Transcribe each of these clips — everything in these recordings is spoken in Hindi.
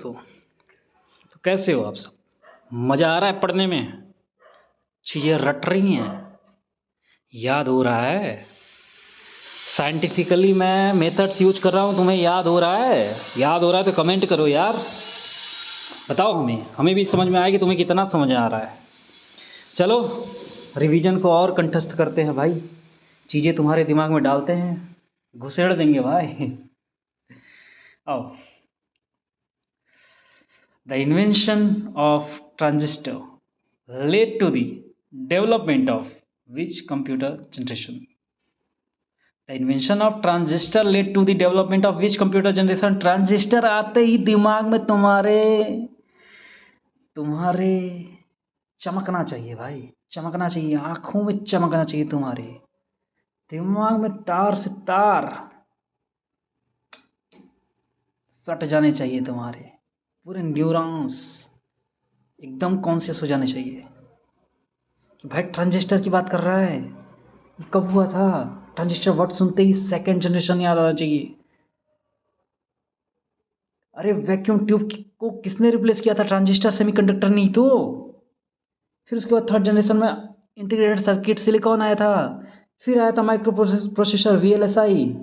दोस्तों, तो कैसे हो आप सब? मज़ा आ रहा है पढ़ने में? चीज़ें रट रही हैं? याद हो रहा है? साइंटिफिकली मैं मेथड्स यूज कर रहा हूँ, तुम्हें याद हो रहा है? याद हो रहा है तो कमेंट करो यार, बताओ हमें भी समझ में आए कि तुम्हें कितना समझ आ रहा है। चलो रिवीजन को और कंठस्थ करते हैं भाई, चीज़ें तुम्हारे दिमाग में डालते हैं, घुसेड़ देंगे भाई। आओ। The invention of transistor led to the development of which computer generation? The invention of transistor led to the development of which computer generation? Transistor आते ही दिमाग में तुम्हारे चमकना चाहिए भाई, चमकना चाहिए, आंखों में चमकना चाहिए, तुम्हारे दिमाग में तार से तार सट जाने चाहिए, तुम्हारे पूरे न्यूरॉन्स एकदम कॉन्शियस हो जाने चाहिए कि भाई ट्रांजिस्टर की बात कर रहा है। ये कब हुआ था? ट्रांजिस्टर वर्ड सुनते ही सेकंड जनरेशन याद आना चाहिए। अरे वैक्यूम ट्यूब को किसने रिप्लेस किया था? ट्रांजिस्टर, सेमीकंडक्टर नहीं तो। फिर उसके बाद थर्ड जनरेशन में इंटीग्रेटेड सर्किट सिलिकॉन आया था। फिर आया था micro processor VLSI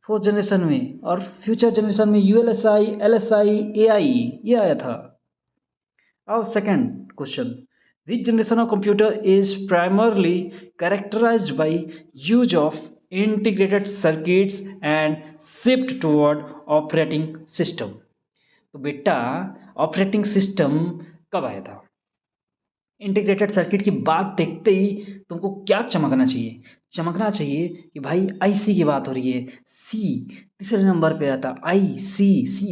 fourth generation में, और फ्यूचर जनरेशन में ULSI, LSI, AI ये आया था। Our second question: which generation of computer is primarily characterized by use of integrated circuits and shift toward operating system? तो बेटा ऑपरेटिंग सिस्टम कब आया था? इंटीग्रेटेड सर्किट की बात देखते ही तुमको क्या चमकना चाहिए? चमकना चाहिए कि भाई IC की बात हो रही है। C तीसरे नंबर पे आता है, C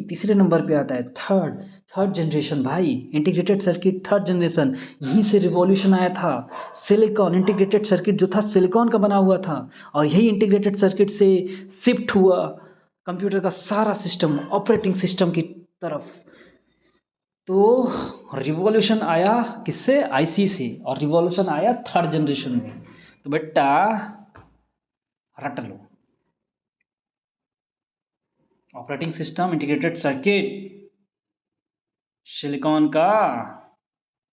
तीसरे नंबर पे आता है। थर्ड जनरेशन भाई, इंटीग्रेटेड सर्किट थर्ड जनरेशन, यहीं से रिवॉल्यूशन आया था। सिलिकॉन इंटीग्रेटेड सर्किट जो था सिलिकॉन का बना हुआ था, और यही इंटीग्रेटेड सर्किट से शिफ्ट हुआ कंप्यूटर का सारा सिस्टम ऑपरेटिंग सिस्टम की तरफ। तो रिवॉल्यूशन आया किससे? IC से, और रिवॉल्यूशन आया थर्ड जनरेशन में। तो बेटा रट लो, operating system, integrated circuit, silicon का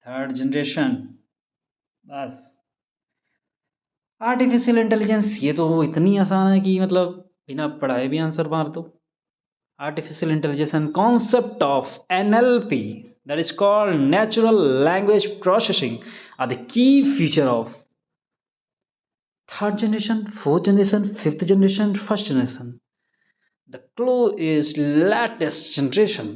थर्ड जनरेशन, बस। आर्टिफिशियल इंटेलिजेंस ये तो इतनी आसान है कि मतलब बिना पढ़ाए भी आंसर मार दो। Artificial intelligence concept of NLP, that is called natural language processing, are the key feature of third generation, fourth generation, fifth generation, first generation. The clue is latest generation.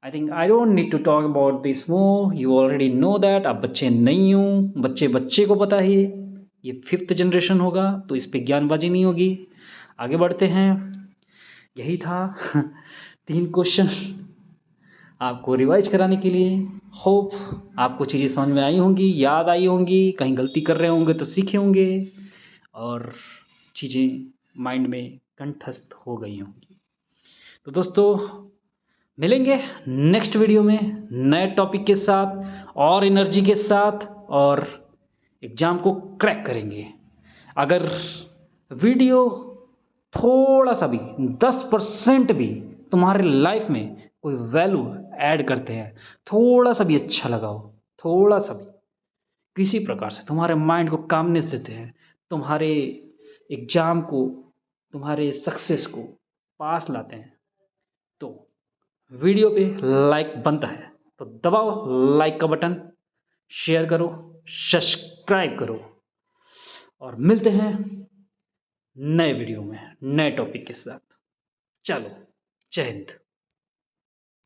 I think I don't need to talk about this more. You already know that. अब बच्चे नहीं हूँ, बच्चे को पता ही ये फिफ्थ जनरेशन होगा, तो इस पे ज्ञानबाजी नहीं होगी। आगे बढ़ते हैं। यही था 3 क्वेश्चन आपको रिवाइज कराने के लिए। होप आपको चीज़ें समझ में आई होंगी, याद आई होंगी, कहीं गलती कर रहे होंगे तो सीखे होंगे, और चीज़ें माइंड में कंठस्थ हो गई होंगी। तो दोस्तों मिलेंगे नेक्स्ट वीडियो में नए टॉपिक के साथ और एनर्जी के साथ, और एग्ज़ाम को क्रैक करेंगे। अगर वीडियो थोड़ा सा भी 10% भी तुम्हारे लाइफ में कोई वैल्यू ऐड करते हैं, थोड़ा सा भी अच्छा लगा हो, थोड़ा सा भी किसी प्रकार से तुम्हारे माइंड को कामनेस देते हैं, तुम्हारे एग्ज़ाम को, तुम्हारे सक्सेस को पास लाते हैं, तो वीडियो पे लाइक बनता है, तो दबाओ लाइक का बटन, शेयर करो, सब्सक्राइब करो, और मिलते हैं नए वीडियो में नए टॉपिक के साथ। चलो, जय हिंद।